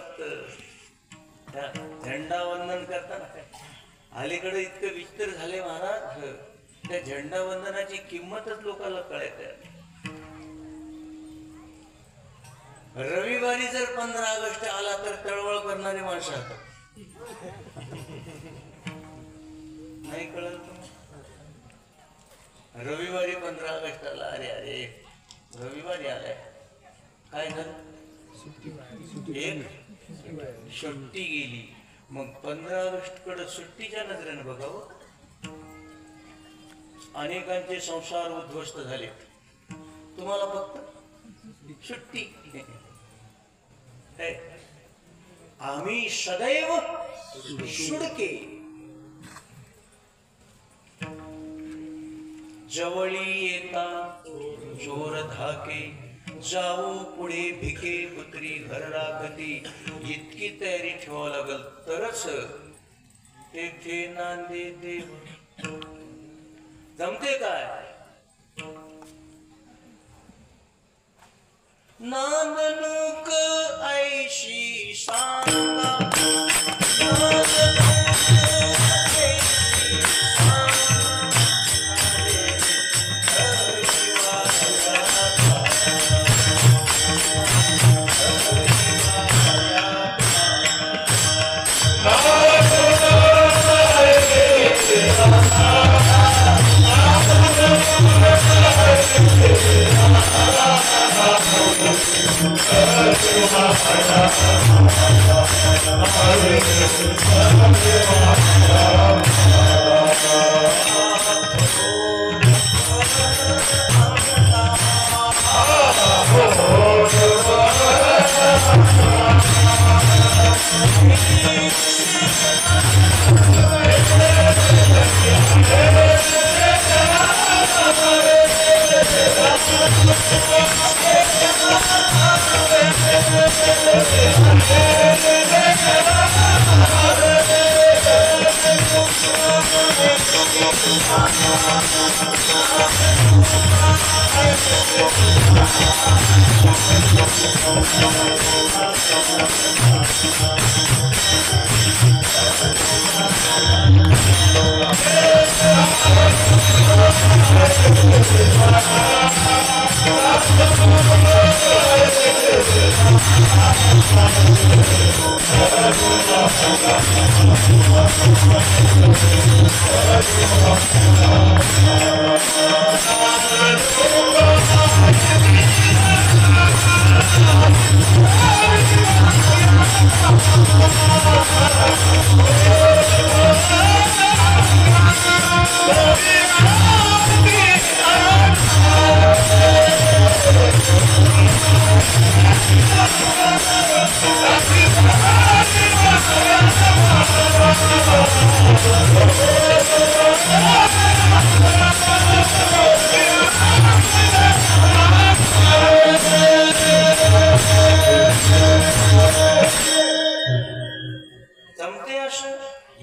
लागतं. त्या झेंडावंदन करताना काय अलीकडे इतकं विचित्र झाले महाराज, त्या झेंडावंदनाची किंमतच लोकांना कळत. रविवारी जर 15 ऑगस्ट आला तर तळवळ करणारी माणसं असतात. नाही कळलं रविवारी 15 ऑगस्ट आला, अरे अरे रविवारी आलाय, काय झालं, एक सुट्टी गेली. मग 15 ऑगस्ट कडे सुट्टीच्या नजरेने बघावं. अनेकांचे संसार उद्ध्वस्त झाले, तुम्हाला फक्त सुट्टी. आम्ही सदैव शुडके, जवळी येता चोर धाके, जाऊ पुढे भिके पुत्री घर राखती. इतकी तयारी ठेवावं लागल तरच तेथे नांदे देव. जमते काय नांदणूक ऐशी सांगा,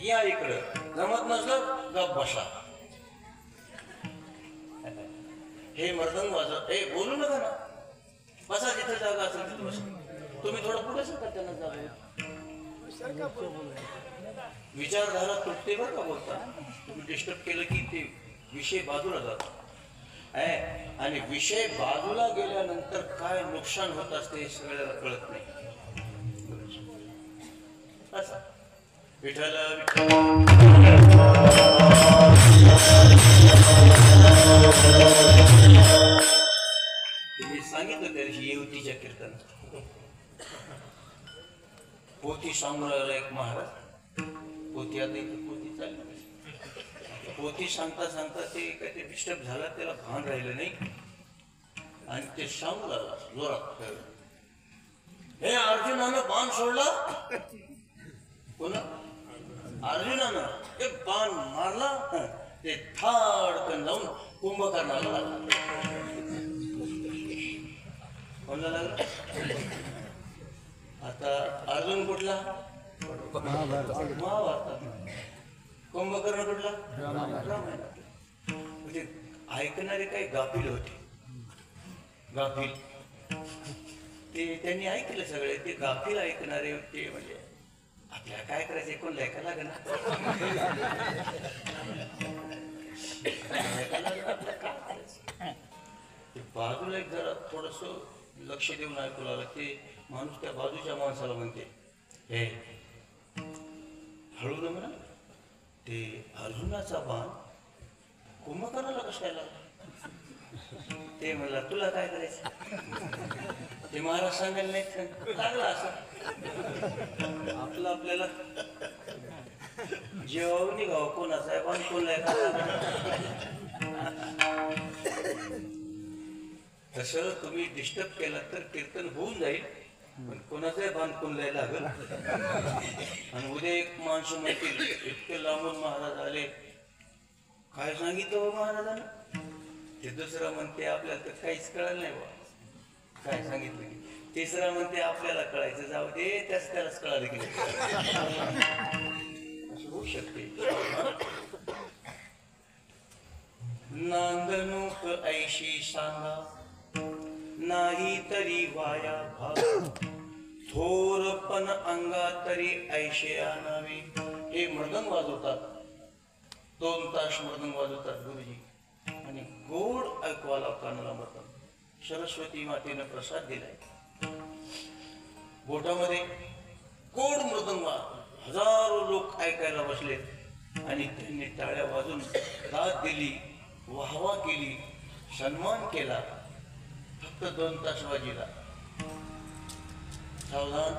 या इकडं, जमत नसलं गप बसा. हे मर्दंग वाजव, हे बोलू नका ना, बसा जिथे जागा असेल तिथे बसा. तुम्ही थोडं पुढे सरका, त्यांना जागा विचारधारा तुटते बरं का बोलता. तुम्ही डिस्टर्ब केलं की ते विषय बाजूला जातो. आणि विषय बाजूला गेल्यानंतर काय नुकसान होत असते हे सगळ्याला कळत नाही. विठ्ठल तुम्ही सांगितलं त्या दिवशी येवतीच्या कीर्तनात पोथी सांगू लागला एक महाराज. पोथी आता इथे पोथी चालली, पोथी सांगता सांगता ते काय ते डिस्टर्ब झाला, त्याला भान राहिलं नाही आणि ते सांगू लागला जोरात. हे अर्जुनानं बाण सोडला, पुन्हा अर्जुनानं एक बाण मारला, ते थाडकन जाऊन कुंभकर्णाला लागला. कोणाला लागला? आता अर्जुन कुठला? महाभारतात. कुंभकर्ण कुठला? रामायणात. म्हणजे ऐकणारे काही गाफील होते, गाफील. ते त्यांनी ऐकलं सगळे. ते गाफील ऐकणारे ते म्हणजे आपल्याला काय करायचं कोण ऐकायला लागेल बाजूला एक जरा थोडस लक्ष देऊन ऐकू लागलं. ते माणूस त्या बाजूच्या माणसाला म्हणते, हे हळू न म्हणा, ते अर्जुनाचा बाण कुंभकर्णाला कसं काय लागला? ते म्हणला तुला काय करायचं? ते महाराज सांगायला नाही लागला असं. आपलं आपल्याला जेव्हा निघावं कोणाचा आहे बाण कोणला तसं तुम्ही डिस्टर्ब केलं तर कीर्तन होऊन जाईल, पण कोणाचंही बाण कोणलाही लागल. आणि उद्या एक माणसं म्हणतील इतके लांबून महाराज आले, काय सांगितलं महाराजांना? ते दुसरं म्हणते आपल्याला तर काहीच कळलं नाही बा काय सांगितलं. तिसरा म्हणते आपल्याला कळायचं, जाऊ दे त्याच त्यालाच कळालं की असं होऊ शकते. नांदणूक ऐशी सांगा नाही तरी वाया भाग, थोरपण अंगा तरी ऐशे आणावे. हे मृदंग वाजवतात, 2 तास मृदंग वाजवतात गुरुजी, आणि गोड ऐकवाला कानाला मृदंग. सरस्वती मातेनं प्रसाद दिलाय, बोटामध्ये गोड मृदंग. हजारो लोक ऐकायला बसलेत आणि त्यांनी टाळ्या वाजून दाद दिली, वाहवा केली, सन्मान केला. फक्त 2 तास वाजिला. सावधान,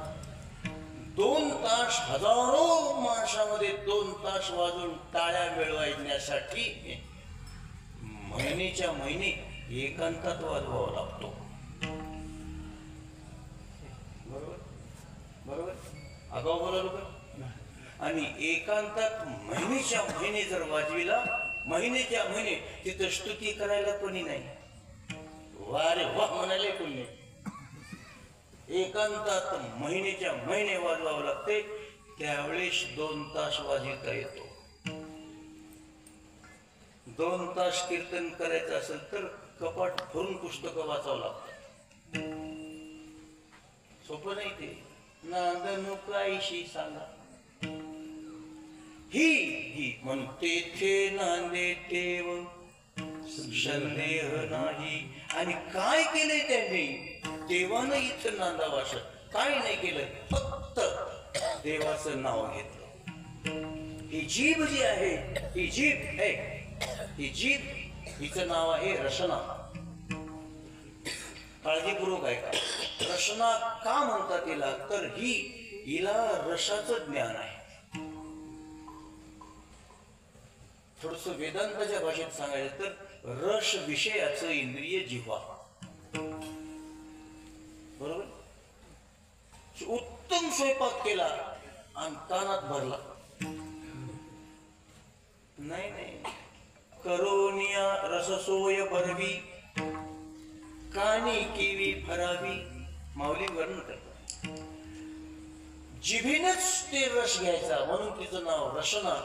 2 तास हजारो माणसामध्ये 2 तास वाजून टाळ्या मिळवण्यासाठी महिन्याच्या महिने एकांतात वाजवावा लागतो. बरोबर बरोबर आगाऊ बोलालो का? आणि एकांतात महिन्याच्या महिने जर वाजविला, महिन्याच्या महिने, तिथं स्तुती करायला कोणी नाही, वारे वाह म्हणाले कोणी नाही. एकांतात महिन्याच्या महिने वाजवावं लागते, त्यावेळेस 2 तास वाजवता येतो. 2 तास कीर्तन करायचं असेल तर कपाट भरून पुस्तकं वाचावं लागतं. सोपं नाही ते. नांदणूक ऐशी सांगा ही म्हणून तेथे नांदे ठेव संदेह नाही. आणि काय केलंय त्यांनी? देवानं इथं नांदावास काय नाही केलं, फक्त देवाचं नाव घेतलं. ही जीभ जी आहे, ही जीभ आहे, ही जीभ, हिचं नाव आहे रसना. काळजीपूर्वक ऐका. रसना का म्हणतात तिला? तर हिला रसाचं ज्ञान आहे. थोडस वेदांताच्या भाषेत सांगायचं तर रस विषयाचं इंद्रिय जिव्हा. बरोबर. उत्तम स्वयंपाक केला आणि कानात भरला नाही नाही. करोनिया रससोय भरवी कानी केवी फरावी. माऊली वर्णन करतात, जिभेनच ते रस घ्यायचा, म्हणून तिचं नाव रसना.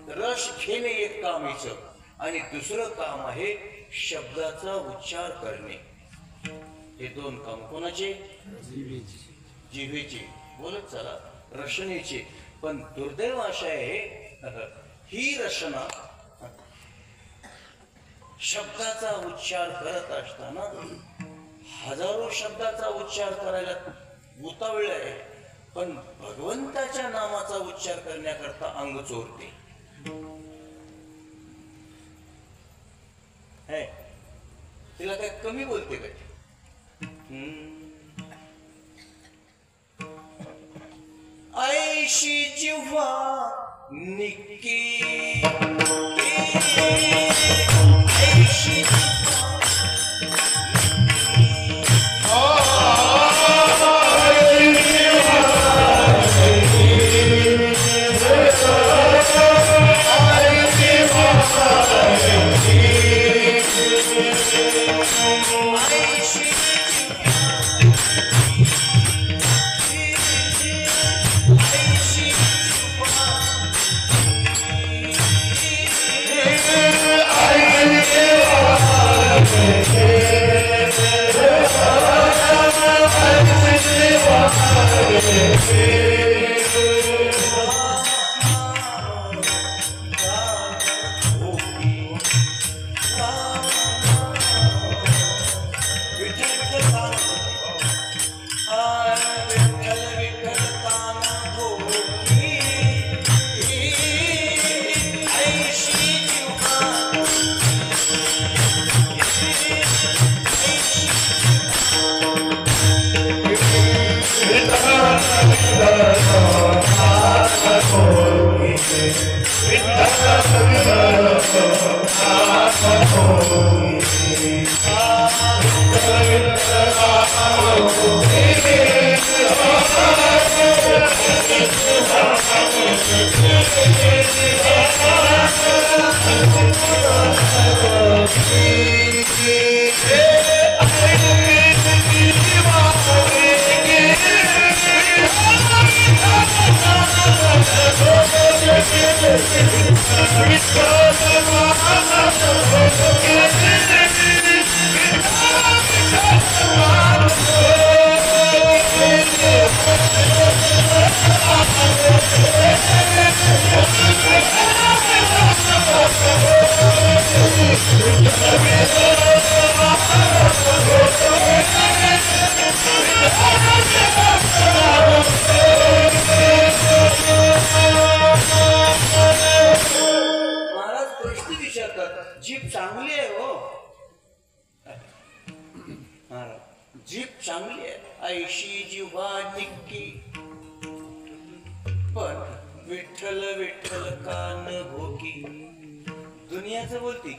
रस घेणे एक काम हिचं, आणि दुसरं काम आहे शब्दाचा उच्चार करणे. हे 2 काम कोणाचे? जिभेचे. बोलत चला रसनेचे. पण दुर्दैव अशा आहे, ही रसना शब्दाचा उच्चार करत असताना हजारो शब्दाचा उच्चार करायला उतावळ आहे, पण भगवंताच्या नामाचा उच्चार करण्याकरता अंग चोरते. तिला काय कमी बोलते काय? ऐशी जिव्हा निक्की ऐशी जीभ चांगली आहे हो, जीभ चांगली आहे, ऐशी जिव्हा निक्की, पण विठ्ठल विठ्ठल कान भोकी. दुनियाचं बोलती